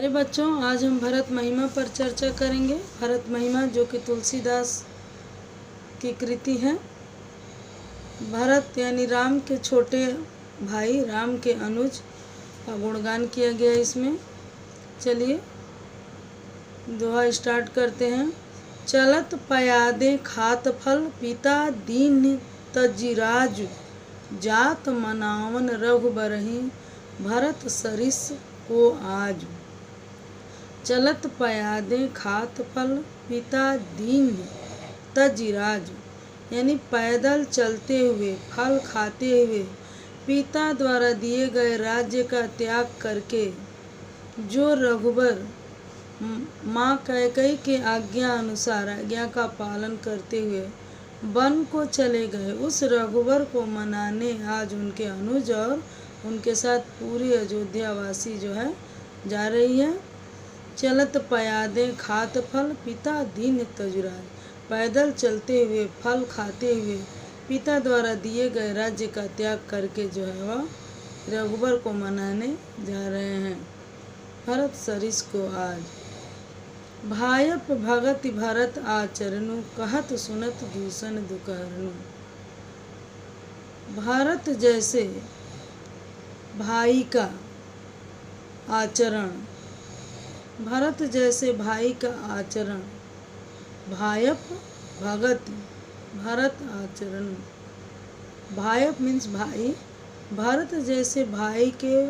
अरे बच्चों, आज हम भरत महिमा पर चर्चा करेंगे। भरत महिमा जो कि तुलसीदास की कृति है। भरत यानी राम के छोटे भाई, राम के अनुज का गुणगान किया गया इसमें। चलिए दोहा स्टार्ट करते हैं। चलत पयादे खात फल, पिता दीन तजिराज, जात मनावन रघुबरहि, भरत सरिस को आज। चलत पयादे खात फल, पिता दीन तजिराज, यानी पैदल चलते हुए, फल खाते हुए, पिता द्वारा दिए गए राज्य का त्याग करके जो रघुबर माँ कैकेयी के आज्ञा अनुसार आज्ञा का पालन करते हुए वन को चले गए, उस रघुबर को मनाने आज उनके अनुज और उनके साथ पूरी अयोध्यावासी जो है जा रही है। चलत पयादे खात फल, पिता दीन तजुराज, पैदल चलते हुए, फल खाते हुए, पिता द्वारा दिए गए राज्य का त्याग करके जो है वह रघुबर को मनाने जा रहे हैं। भरत सरिस को आज। भायप भगति भरत आचरणु, कहत सुनत दूषण दुकहरनु। भारत जैसे भाई का आचरण, भरत जैसे भाई का आचरण, भायप भगति भरत आचरण, भायप मीन्स भाई, भरत जैसे भाई के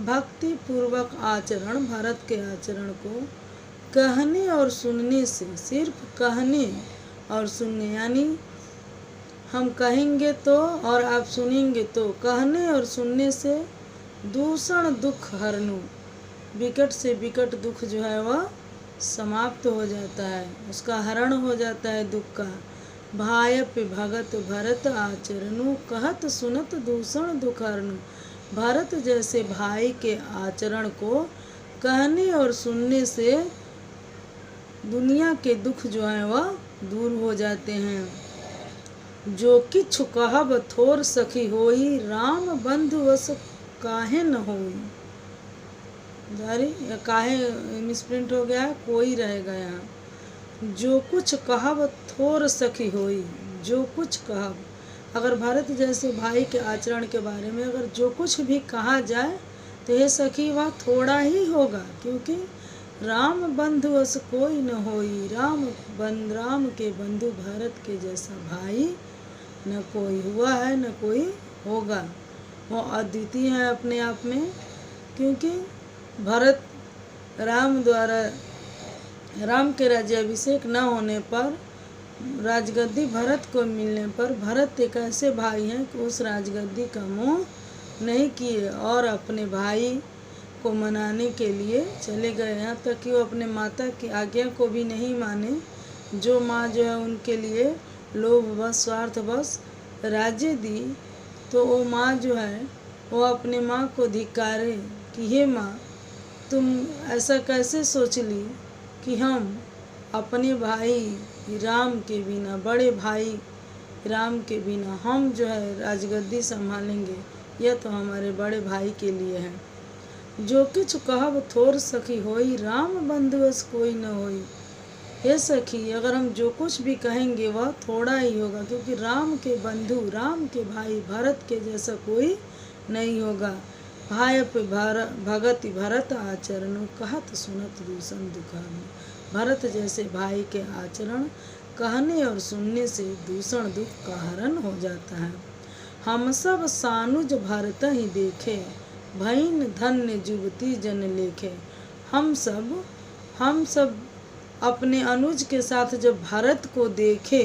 भक्ति पूर्वक आचरण, भरत के आचरण को कहने और सुनने से, सिर्फ कहने और सुनने, यानी हम कहेंगे तो और आप सुनेंगे तो, कहने और सुनने से दूषण दुख हरनु, विकट से विकट दुख जो है वह समाप्त हो जाता है, उसका हरण हो जाता है दुख का। भायप भगत भरत आचरणु, कहत सुनत दूषण दुख हरनु। भरत जैसे भाई के आचरण को कहने और सुनने से दुनिया के दुख जो है वह दूर हो जाते हैं। जो किछु कहब थोर सखी होई, राम बंधु वस काहे न होई। जारी या काहे मिसप्रिंट हो गया है, कोई रहेगा यहाँ। जो कुछ कहब थोर सखी होई, जो कुछ कहब, अगर भरत जैसे भाई के आचरण के बारे में अगर जो कुछ भी कहा जाए तो ये सखी वह थोड़ा ही होगा, क्योंकि राम बंधु अस कोई न होई। राम के बंधु भरत के जैसा भाई न कोई हुआ है न कोई होगा। वो अद्वितीय है अपने आप में, क्योंकि भरत राम द्वारा राम के राज्याभिषेक न होने पर, राजगद्दी भरत को मिलने पर, भरत एक ऐसे भाई हैं कि उस राजगद्दी का मोह नहीं किए और अपने भाई को मनाने के लिए चले गए। यहाँ तक कि वो अपने माता की आज्ञा को भी नहीं माने, जो माँ जो है उनके लिए लोभवश स्वार्थवश राज्य दी, तो वो माँ जो है वो अपने माँ को धिक्कारे कि हे माँ, तुम ऐसा कैसे सोच ली कि हम अपने भाई राम के बिना, बड़े भाई राम के बिना हम जो है राजगद्दी संभालेंगे, यह तो हमारे बड़े भाई के लिए है। जो किछु कहब थोर सखी होई, राम बंधुअस कोई न होई। हे सखी, अगर हम जो कुछ भी कहेंगे वह थोड़ा ही होगा, क्योंकि राम के बंधु, राम के भाई भरत के जैसा कोई नहीं होगा। भायप भगति भरत आचरण, कहत सुनत दूषण दुखहरनु। भरत जैसे भाई के आचरण कहने और सुनने से दूषण दुख का हरण हो जाता है। हम सब सानुज भरत ही देखे, भईन धन्य जुबती जन लेखे। हम सब अपने अनुज के साथ जब भरत को देखे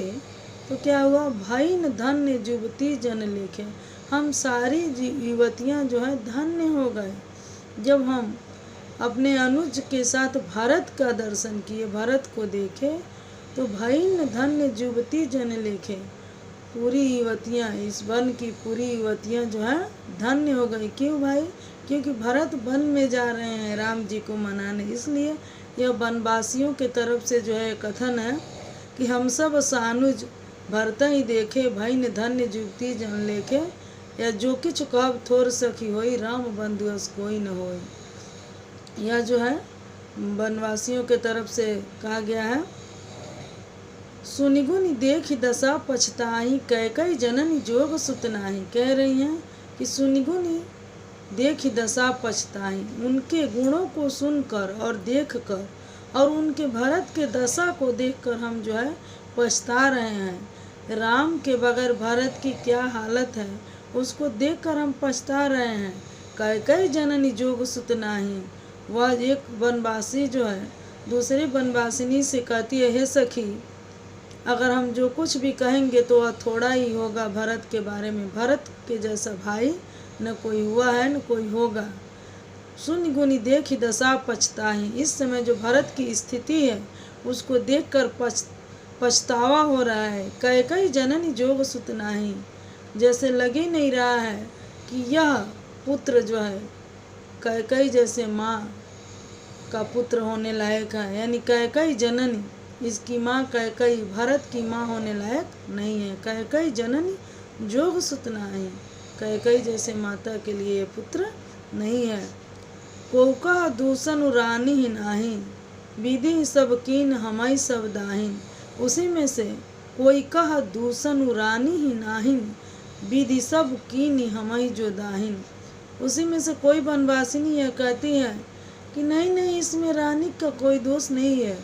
तो क्या हुआ, भईन धन्य जुबती जन लेखे, हम सारी युवतियाँ जो है धन्य हो गए जब हम अपने अनुज के साथ भरत का दर्शन किए, भरत को देखे। तो भईन धन्य जुबती जन लेखे, पूरी युवतियाँ, इस वन की पूरी युवतियाँ जो है धन्य हो गई। क्यों भाई? क्योंकि भरत वन में जा रहे हैं राम जी को मनाने, इसलिए यह वनवासियों के तरफ से जो है कथन है कि हम सब सानुज भरत ही देखे, भईन धन्य जुबती जन लेखे, या जो किछु कहब थोर सखी होई, राम बंधु अस कोई न होई। यह जो है वनवासियों के तरफ से कहा गया है। सुनिगुनि देखि दशा पछताही, कैकई जननी जोग सुत नाही। कह रही हैं कि सुनिगुनि देखि दशा पछताही, उनके गुणों को सुनकर और देखकर और उनके भरत के दशा को देखकर हम जो है पछता रहे हैं। राम के बगैर भरत की क्या हालत है उसको देखकर हम पछता रहे हैं। कैकई जननी जोग सुत नाही। वह एक वनवासी जो है दूसरी वनवासिनी से कहती है, हे सखी, अगर हम जो कुछ भी कहेंगे तो वह थोड़ा ही होगा भरत के बारे में। भरत के जैसा भाई न कोई हुआ है न कोई होगा। सुन गुनी देखी दशा पछताही। इस समय जो भरत की स्थिति है उसको देखकर पछतावा हो रहा है। कैकई जननी जोग सुत नाही, जैसे लग ही नहीं रहा है कि यह पुत्र जो है कैकई जैसे माँ का पुत्र होने लायक है। यानी कैकई जननी, इसकी माँ कैकई भरत की माँ होने लायक नहीं है। कैकई जननी जोग सुत नाही, कैकई जैसे माता के लिए ये पुत्र नहीं है। कोका दूषण रानी ही नाही, विधि सब कीन हमई सब दाहिन। उसी में से कोई कह दूषण रानी ही नाहिन, विधि सब कीन हमई जो दाहिन। उसी में से कोई वनवासिनी यह कहती है कि नहीं नहीं, इसमें रानी का कोई दोष नहीं है,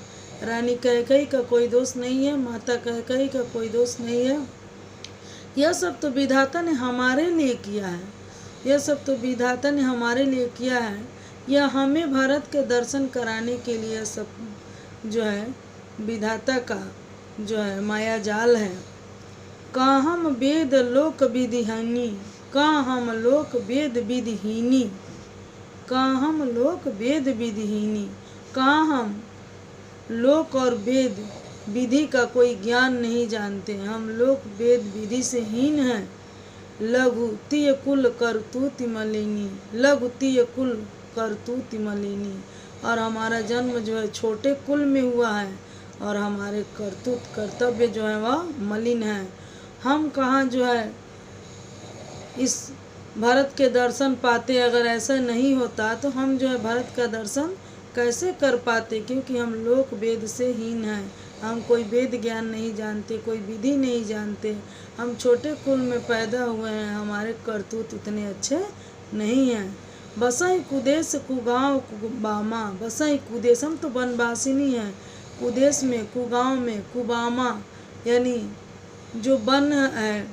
रानी कैकई का कोई दोष नहीं है, माता कैकई का कोई दोष नहीं है। यह सब तो विधाता ने हमारे लिए किया है, यह सब तो विधाता ने हमारे लिए किया है। यह हमें भरत के दर्शन कराने के लिए सब जो है विधाता का जो है माया जाल है। कहाँ हम वेद लोक विधिहीनी, कहाँ हम लोक वेद विधिहीनी, कहाँ हम लोक वेद विधिहीनी। कहाँ हम लोक और वेद विधि का कोई ज्ञान नहीं जानते, हम लोग वेद विधि से हीन हैं। लघु तिय कुल करतूति मलिनी, लघु तिय कुल करतूति मलिनी। और हमारा जन्म जो है छोटे कुल में हुआ है और हमारे करतूत कर्तव्य जो है वह मलिन है। हम कहाँ जो है इस भरत के दर्शन पाते। अगर ऐसा नहीं होता तो हम जो है भरत का दर्शन कैसे कर पाते, क्योंकि हम लोक वेद से हीन हैं। हम कोई वेद ज्ञान नहीं जानते, कोई विधि नहीं जानते, हम छोटे कुल में पैदा हुए हैं, हमारे करतूत उतने अच्छे नहीं हैं। बसई कुदेश कुगांव कुबामा, बसई कुदेश, हम तो वनवासिनी हैं। कुदेश में, कुगांव में, कुबामा यानी जो वन है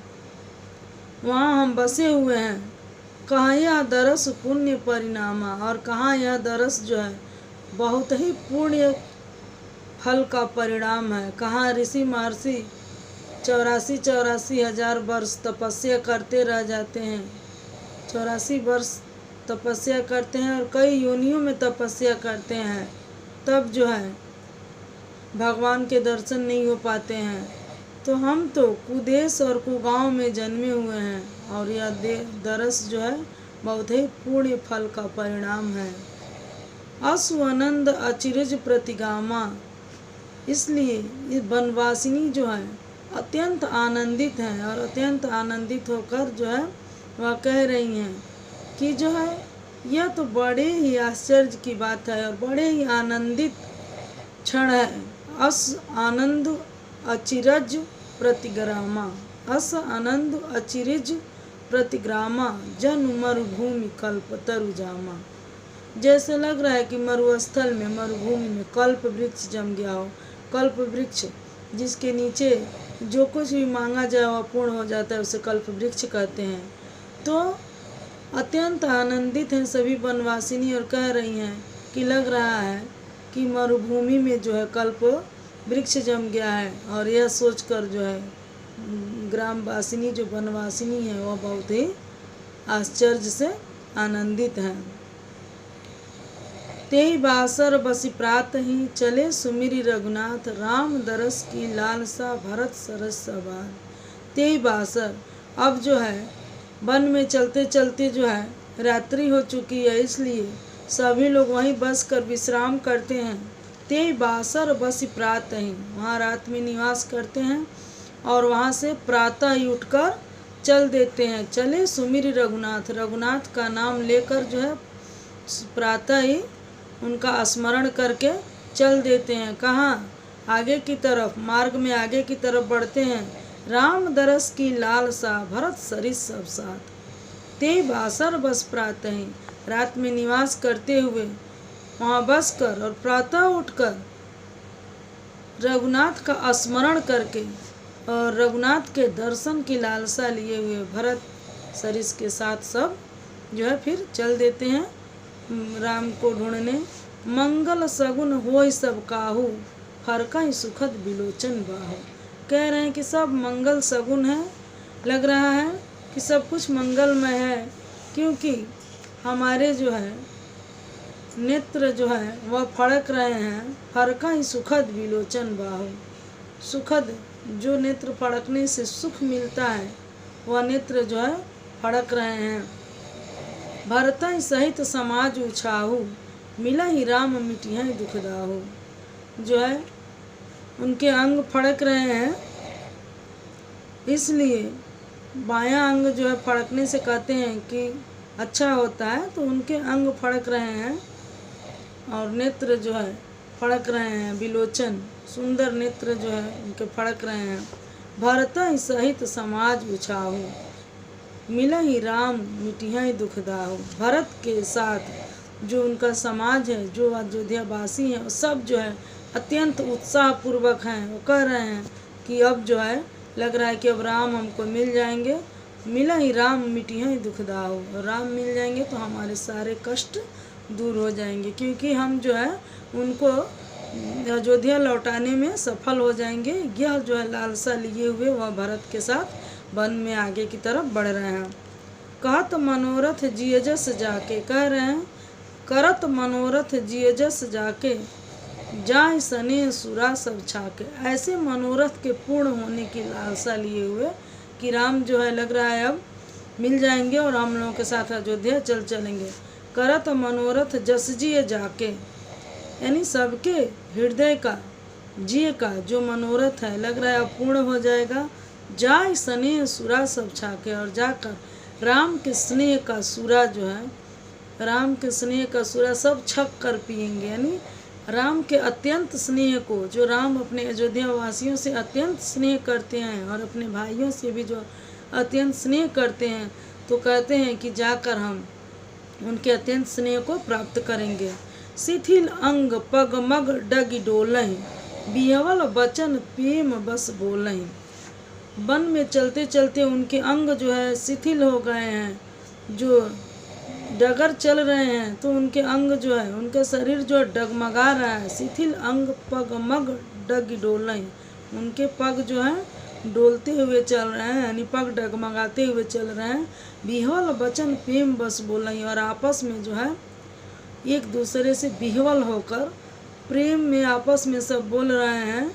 वहाँ हम बसे हुए हैं। कहाँ यह दरस पुण्य परिणामा, और कहाँ यह दरस जो है बहुत ही पुण्य फल का परिणाम है। कहाँ ऋषि महर्षि 84 हजार वर्ष तपस्या करते रह जाते हैं, 84 वर्ष तपस्या करते हैं और कई योनियों में तपस्या करते हैं, तब जो है भगवान के दर्शन नहीं हो पाते हैं। तो हम तो कुदेश और कुगांव में जन्मे हुए हैं और यह दरस जो है बहुत ही पुण्य फल का परिणाम है। असुआनंद अचिरज प्रतिगामा, इसलिए ये वनवासिनी जो है अत्यंत आनंदित हैं और अत्यंत आनंदित होकर जो है वह कह रही हैं कि जो है यह तो बड़े ही आश्चर्य की बात है और बड़े ही आनंदित क्षण है। अस आनंद अचिरज प्रतिग्रामा, अस आनंद अचिरज प्रतिग्रामा, जन मरुभूमि कल्प तरुजामा। जैसे लग रहा है कि मरुस्थल में, मरुभूमि में कल्प वृक्ष जम गया हो। कल्प वृक्ष जिसके नीचे जो कुछ भी मांगा जाए वह पूर्ण हो जाता है, उसे कल्प वृक्ष कहते हैं। तो अत्यंत आनंदित हैं सभी वनवासिनी और कह रही हैं कि लग रहा है कि मरुभूमि में जो है कल्प वृक्ष जम गया है। और यह सोचकर जो है ग्रामवासिनी जो वनवासिनी है वह बहुत ही आश्चर्य से आनंदित हैं। तेई बासर बसी प्रात ही चले सुमिरी रघुनाथ, राम दरस की लालसा भरत सरस सवार। तेई बासर, अब जो है वन में चलते चलते जो है रात्रि हो चुकी है, इसलिए सभी लोग वहीं बस कर विश्राम करते हैं। तेई बासर बसी प्रात ही, वहाँ रात में निवास करते हैं और वहाँ से प्रातः ही उठकर चल देते हैं। चले सुमिरी रघुनाथ, रघुनाथ का नाम लेकर जो है प्रातः ही उनका स्मरण करके चल देते हैं। कहाँ? आगे की तरफ, मार्ग में आगे की तरफ बढ़ते हैं। राम दरस की लालसा भरत सरिस सब साथ, ते बासर बस प्रातः, रात में निवास करते हुए वहाँ बस कर और प्रातः उठकर रघुनाथ का स्मरण करके और रघुनाथ के दर्शन की लालसा लिए हुए भरत सरिस के साथ सब जो है फिर चल देते हैं राम को ढूंढने। मंगल सगुन होय सब काहू, फरका सुखद बिलोचन बाहु। कह रहे हैं कि सब मंगल सगुन है, लग रहा है कि सब कुछ मंगलमय है, क्योंकि हमारे जो है नेत्र जो है वह फड़क रहे हैं। फरका ही सुखद विलोचन बाहु, सुखद जो नेत्र फड़कने से सुख मिलता है वह नेत्र जो है फड़क रहे हैं। भरतहि सहित समाज उछाहू, मिला ही राम मिटिया दुखदाहू। जो है उनके अंग फड़क रहे हैं, इसलिए बायां अंग जो है फड़कने से कहते हैं कि अच्छा होता है, तो उनके अंग फड़क रहे हैं और नेत्र जो है फड़क रहे हैं। विलोचन सुंदर नेत्र जो है उनके फड़क रहे हैं। भरतहि सहित समाज उछाहू, मिला ही राम मिटिया दुखदाहू। भरत के साथ जो उनका समाज है, जो अयोध्या वासी हैं, सब जो है अत्यंत उत्साह पूर्वक हैं। वो कह रहे हैं कि अब जो है लग रहा है कि अब राम हमको मिल जाएंगे। मिला ही राम मिटिया दुखदाहू, राम मिल जाएंगे तो हमारे सारे कष्ट दूर हो जाएंगे, क्योंकि हम जो है उनको अयोध्या लौटाने में सफल हो जाएंगे। यह जो है लालसा लिए हुए वह भरत के साथ वन में आगे की तरफ बढ़ रहे हैं। कहत मनोरथ जियजस जाके, कह रहे हैं करत मनोरथ जियजस जाके, जाय सने सुरा सब छाके। ऐसे मनोरथ के पूर्ण होने की लालसा लिए हुए कि राम जो है लग रहा है अब मिल जाएंगे और हम लोगों के साथ अयोध्या चलेंगे। करत मनोरथ जस जिय जाके, यानी सबके हृदय का जिय का जो मनोरथ है लग रहा है अब पूर्ण हो जाएगा। जाय स्नेह सुरा सब छाके, और जाकर राम के स्नेह का सुरा जो है, राम के स्नेह का सुरा सब छक कर पिएंगे। यानी राम के अत्यंत स्नेह को, जो राम अपने अयोध्या वासियों से अत्यंत स्नेह करते हैं और अपने भाइयों से भी जो अत्यंत स्नेह करते हैं, तो कहते हैं कि जाकर हम उनके अत्यंत स्नेह को प्राप्त करेंगे। शिथिल अंग पग मग डग डोलहि, बिहवल बचन प्रेम बस बोलहि। वन में चलते चलते उनके अंग जो है शिथिल हो गए हैं, जो डगर चल रहे हैं तो उनके अंग जो है, उनका शरीर जो डगमगा रहा है। शिथिल अंग पग मग डग डोलहि, उनके पग जो है डोलते हुए चल रहे हैं, यानी पग डगमगाते हुए चल रहे हैं। बिहवल बचन प्रेम बस बोलहि, और आपस में जो है एक दूसरे से बिहवल होकर प्रेम में आपस में सब बोल रहे हैं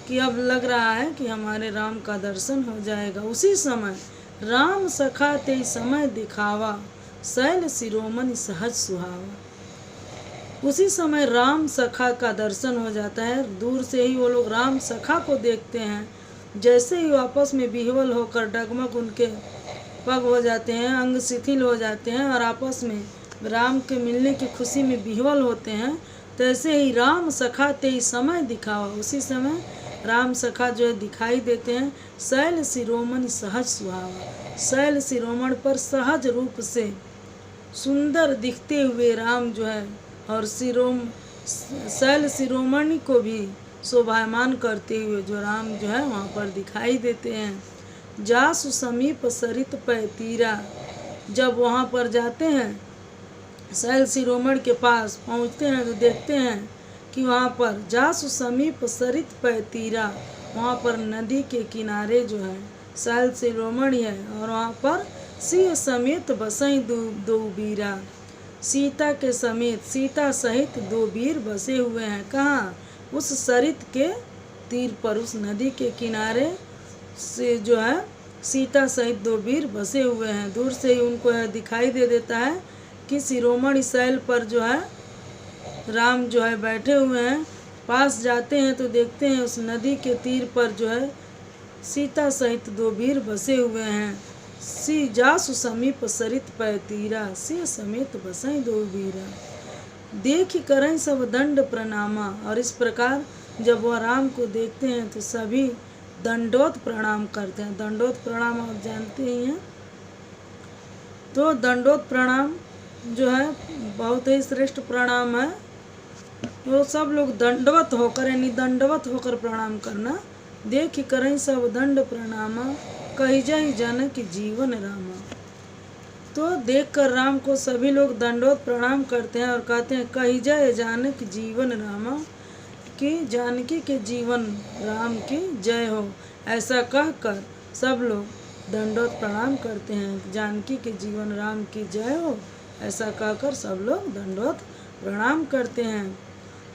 कि अब लग रहा है कि हमारे राम का दर्शन हो जाएगा। उसी समय राम सखा ते समय दिखावा, शैल शिरोमणि सहज सुहावा। उसी समय राम सखा का दर्शन हो जाता है। दूर से ही वो लोग राम सखा को देखते हैं। जैसे ही आपस में बिहवल होकर डगमग उनके पग हो जाते हैं, अंग शिथिल हो जाते हैं और आपस में राम के मिलने की खुशी में बिहवल होते हैं, तैसे ही राम सखा ते समय दिखावा, उसी समय राम सखा जो है दिखाई देते हैं। शैल शिरोमणि सहज सुहावा, शैल शिरोमण पर सहज रूप से सुंदर दिखते हुए राम जो है, और शैल शिरोमणि को भी शोभायमान करते हुए जो राम जो है वहाँ पर दिखाई देते हैं। जासु समीप सरित पै तीरा, जब वहाँ पर जाते हैं शैल शिरोमणि के पास पहुँचते हैं तो देखते हैं कि वहाँ पर जासु समीप सरित पै तीरा, वहाँ पर नदी के किनारे जो है शैल शिरोमणि है, और वहाँ पर सिंह समेत बसई दो बीरा, सीता के समेत, सीता सहित दो वीर बसे हुए हैं। कहाँ? उस सरित के तीर पर, उस नदी के किनारे से जो है सीता सहित दो वीर बसे हुए हैं। दूर से ही उनको दिखाई दे देता है कि शिरोमणि शैल पर जो है राम जो है बैठे हुए हैं। पास जाते हैं तो देखते हैं उस नदी के तीर पर जो है सीता सहित दो वीर बसे हुए हैं। सी जासु समीप सरित पै तीरा, सिंह समेत बसई दो वीरा। देख करें सब दंड प्रणामा। और इस प्रकार जब वह राम को देखते हैं तो सभी दंडोत प्रणाम करते हैं। दंडोत प्रणाम आप जानते ही हैं। तो दंडोत प्रणाम जो है बहुत ही श्रेष्ठ प्रणाम है। वो सब लोग दंडवत होकर यानी दंडवत होकर प्रणाम करना। देख करें सब दंड प्रणामा, कही जाई जानक जीवन रामा। तो देखकर राम को सभी लोग दंडवत प्रणाम करते हैं और कहते हैं कही जाए जानक जीवन रामा, कि जानकी के जीवन राम की जय हो। ऐसा कहकर सब लोग दंडवत प्रणाम करते हैं। जानकी के जीवन राम की जय हो, ऐसा कहकर सब लोग दंडवत प्रणाम करते हैं।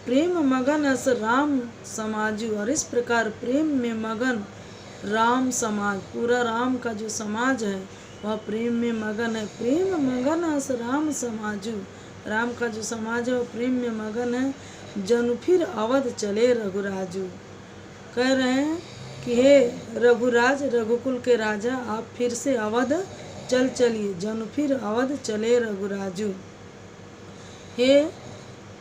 प्रेम मगन अस राम समाजू। और इस प्रकार प्रेम में मगन राम समाज, पूरा राम का जो समाज है वह प्रेम में मगन है। प्रेम मगन अस राम समाजू, राम का जो समाज है वह प्रेम में मगन है। जनु फिर अवध चले रघुराजू। कह रहे हैं कि हे रघुराज, रघुकुल के राजा, आप फिर से अवध चल चलिए। जनु फिर अवध चले रघुराजू। हे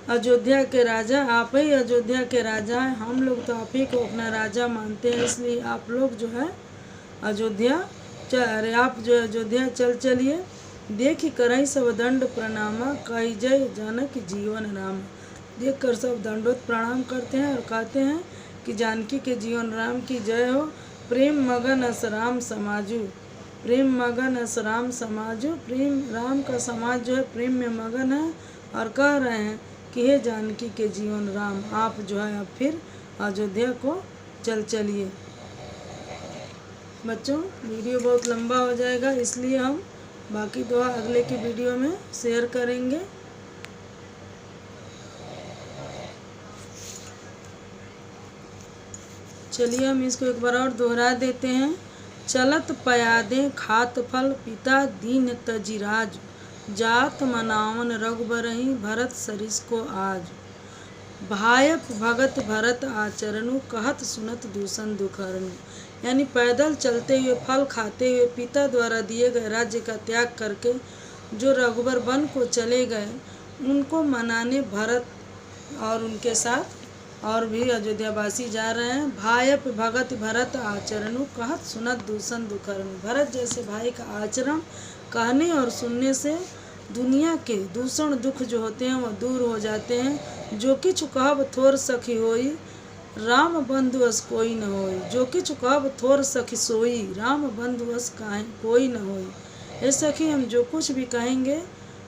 अयोध्या के राजा, आप ही अयोध्या के राजा हैं। हम लोग तो आप ही को अपना राजा मानते हैं, इसलिए आप लोग जो है अयोध्या अरे आप जो अयोध्या चल चलिए। देख करई सब दंड प्रणामा, कही जय जानक जीवन राम। देख कर सब दंडोत प्रणाम करते हैं और कहते हैं कि जानकी के जीवन राम की जय हो। प्रेम मगन अस राम समाजू, प्रेम मगन अस राम समाजू। प्रेम राम का समाज जो है प्रेम में मगन है और कह रहे हैं कि हे जानकी के जीवन राम, आप जो है अब फिर अयोध्या को चल चलिए। बच्चों वीडियो बहुत लंबा हो जाएगा, इसलिए हम बाकी दोहा अगले की वीडियो में शेयर करेंगे। चलिए हम इसको एक बार और दोहरा देते हैं। चलत पयादे खात फल, पिता दीन तजिराज। जात मनावन रघुबरहि, भरत सरिस को आज। भायप भगत भरत आचरणु, कहत सुनत दूषण दुखरनु। यानी पैदल चलते हुए, फल खाते हुए, पिता द्वारा दिए गए राज्य का त्याग करके जो रघुबर वन को चले गए, उनको मनाने भरत और उनके साथ और भी अयोध्यावासी जा रहे हैं। भायप भगत भरत आचरणु, कहत सुनत दूषण दुखरनु। भरत जैसे भाई का आचरण कहने और सुनने से दुनिया के दूषण दुख जो होते हैं वह दूर हो जाते हैं। जो किछु कहब थोर सखी होई, राम बंधुअस कोई न होई। जो किछु कहब थोर सखी सोई, राम बंधुअस कोई न होई। हे सखी, हम जो कुछ भी कहेंगे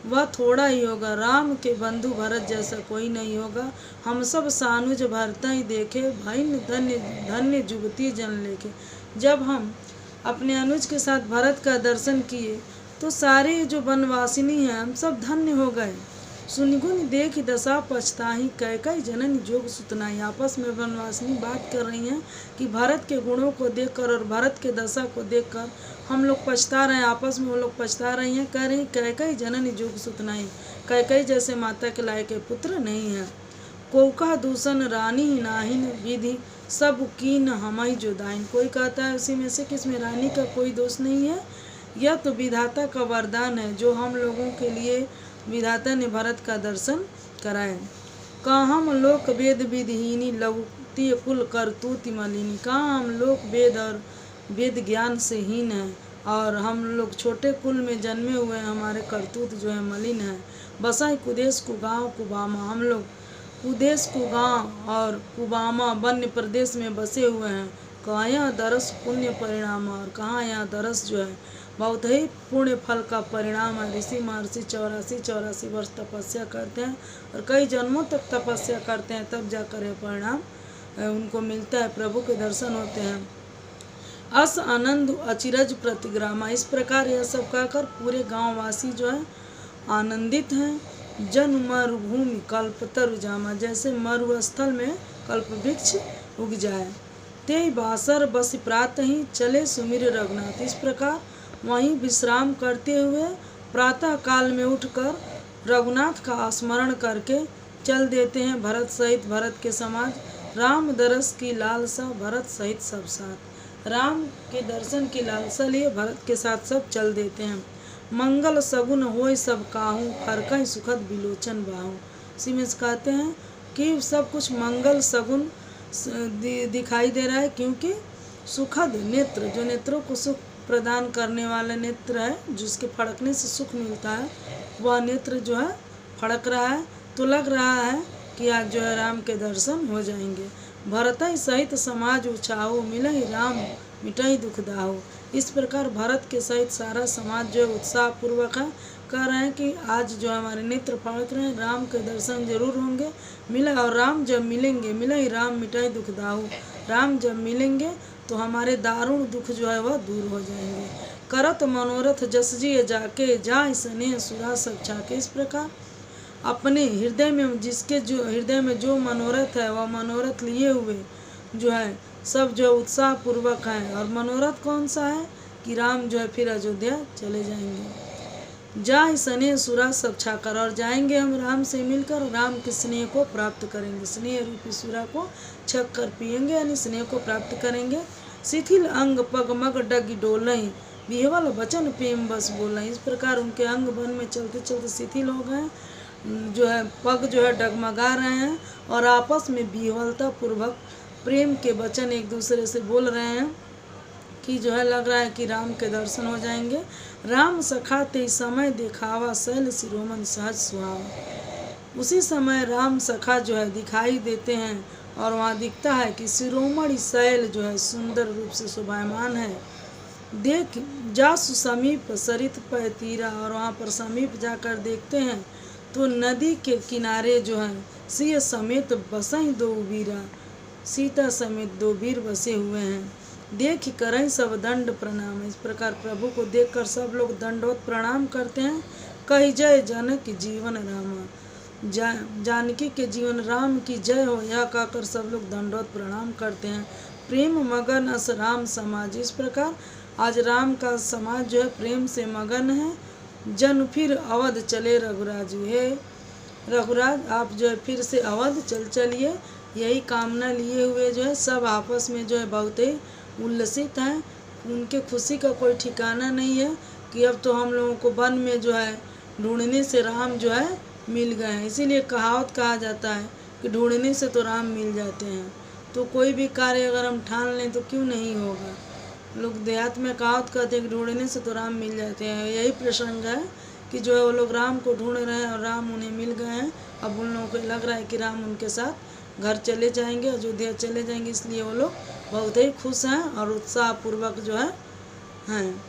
वह थोड़ा ही होगा, राम के बंधु भरत जैसा कोई नहीं होगा। हम सब सानुज भरत ही देखे, भैन धन्य धन्य जुगती जन लेके। जब हम अपने अनुज के साथ भरत का दर्शन किए तो सारे जो वनवासिनी हैं हम सब धन्य हो गए। सुनिगुन देख दशा पछताही, कैकई जननी जोग सुतनाई। आपस में वनवासिनी बात कर रही हैं कि भरत के गुणों को देखकर और भरत के दशा को देखकर हम लोग पछता रहे हैं। आपस में वो लोग पछता रही हैं, कह रही हैं कैकई जननी जोग सुतनाई, कैकई जैसे माता के लायक पुत्र नहीं है। कोका दूषण रानी नाहिन विधि, सब कीन हमई जुदाइन। कोई कहता है उसी में से कि इसमें रानी का कोई दोष नहीं है, यह तो विधाता का वरदान है जो हम लोगों के लिए विधाता ने भरत का दर्शन कराए। कहाँ हम लोक वेद विधिहीनी, लौती कुल करतूति मलिनी। कहाँ हम लोग वेद और वेद ज्ञान से हीन हैं और हम लोग छोटे कुल में जन्मे हुए हैं, हमारे करतूत जो है मलिन है। बसाई कुदेश कुगांव कुबामा, हम लोग कुदेश कुगांव और कुबामा वन्य प्रदेश में बसे हुए हैं। कहाँ यहाँ दरस पुण्य परिणाम, और कहाँ यहाँ दरस जो है बहुत ही पुण्य फल का परिणाम है। ऋषि महर्षि 84 वर्ष तपस्या करते हैं और कई जन्मों तक तपस्या करते हैं, तब जाकर यह परिणाम उनको मिलता है, प्रभु के दर्शन होते हैं। अस आनंद अचिरज प्रतिग्रामा, इस प्रकार यह सब कहकर पूरे गाँव वासी जो है आनंदित हैं। जन मरुभूमि कल्पतरु जामा, जैसे मरुस्थल में कल्प वृक्ष उग जाए। ते बासर बस प्रात ही, चले सुमिर रघुनाथ। इस प्रकार वहीं विश्राम करते हुए प्रातः काल में उठकर रघुनाथ का स्मरण करके चल देते हैं भरत सहित भरत के समाज। राम दरस की लालसा, भरत सहित सब साथ। राम के दर्शन की लालसा लिए भरत के साथ सब चल देते हैं। मंगल सगुन होय सब काहू, फरकई सुखद बिलोचन बाहू। इसी में कहते हैं कि सब कुछ मंगल सगुन दिखाई दे रहा है, क्योंकि सुखद नेत्र, जो नेत्रों को सुख प्रदान करने वाला नेत्र है, जिसके फड़कने से सुख मिलता है, वह नेत्र जो है फड़क रहा है। तो लग रहा है कि आज जो है राम के दर्शन हो जाएंगे। भरतई सहित समाज उछाओ, मिलहि राम मिटई दुख दाहो। इस प्रकार भरत के सहित सारा समाज जो है उत्साह पूर्वक है, कह रहे हैं कि आज जो हमारे नेत्र फड़क रहे हैं, राम के दर्शन जरूर होंगे, मिले, और राम जब मिलेंगे, मिलहि राम मिटाई दुख दाहो, राम जब मिलेंगे तो हमारे दारुण दुख जो है वह दूर हो जाएंगे। करत मनोरथ जस जिय जाके, जाय स्नेह सुरा सब छाके। इस प्रकार अपने हृदय में, जिसके जो हृदय में जो मनोरथ है, वह मनोरथ लिए हुए जो है सब जो उत्साह पूर्वक हैं। और मनोरथ कौन सा है कि राम जो है फिर अयोध्या चले जाएंगे। जाय स्नेह सुरा सब छाकर, और जाएंगे हम राम से मिलकर, राम के स्नेह को प्राप्त करेंगे, स्नेह रूपी सुरा को छक कर पिएंगे, यानी स्नेह को प्राप्त करेंगे। शिथिल अंग पग मग डग डोलई, बिहवल वचन प्रेम बस बोलई। इस प्रकार उनके अंग वन में चलते चलते शिथिल हो गए, जो है पग जो है डगमगा रहे हैं, और आपस में विह्वलता पूर्वक प्रेम के वचन एक दूसरे से बोल रहे हैं, कि जो है लग रहा है कि राम के दर्शन हो जाएंगे। राम सखा ते समय दिखावा, शैल शिरोमन सहज सुहावा। उसी समय राम सखा जो है दिखाई देते हैं, और वहाँ दिखता है कि शिरोमणि शैल जो है सुंदर रूप से शोभायमान है। देख जासु समीप सरित पय तीरा, और वहाँ पर समीप जाकर देखते हैं तो नदी के किनारे जो है सिय समेत बसई दो वीरा, सीता समेत दो वीर बसे हुए हैं। देख करई सब दंड प्रणाम। इस प्रकार प्रभु को देखकर सब लोग दंडवत प्रणाम करते हैं। कही जय जनक जीवन रामा, जानकी के जीवन राम की जय हो, यह कहकर सब लोग दंडवत प्रणाम करते हैं। प्रेम मगन अस राम समाज। इस प्रकार आज राम का समाज जो है प्रेम से मगन है। जन फिर अवध चले रघुराज, हे रघुराज आप जो है फिर से अवध चलिए, यही कामना लिए हुए जो है सब आपस में जो है बहुत ही उल्लसित हैं। उनके खुशी का कोई ठिकाना नहीं है कि अब तो हम लोगों को वन में जो है ढूंढने से राम जो है मिल गए हैं। इसीलिए कहावत कहा जाता है कि ढूंढने से तो राम मिल जाते हैं। तो कोई भी कार्य अगर हम ठान लें तो क्यों नहीं होगा। लोग देहात में कहावत कहते हैं कि ढूंढने से तो राम मिल जाते हैं। यही प्रसंग है कि जो है वो लोग राम को ढूंढ रहे हैं और राम उन्हें मिल गए हैं। अब उन लोगों को लग रहा है कि राम उनके साथ घर चले जाएंगे, अयोध्या चले जाएंगे, इसलिए वो लोग बहुत ही खुश हैं और उत्साहपूर्वक जो है हैं।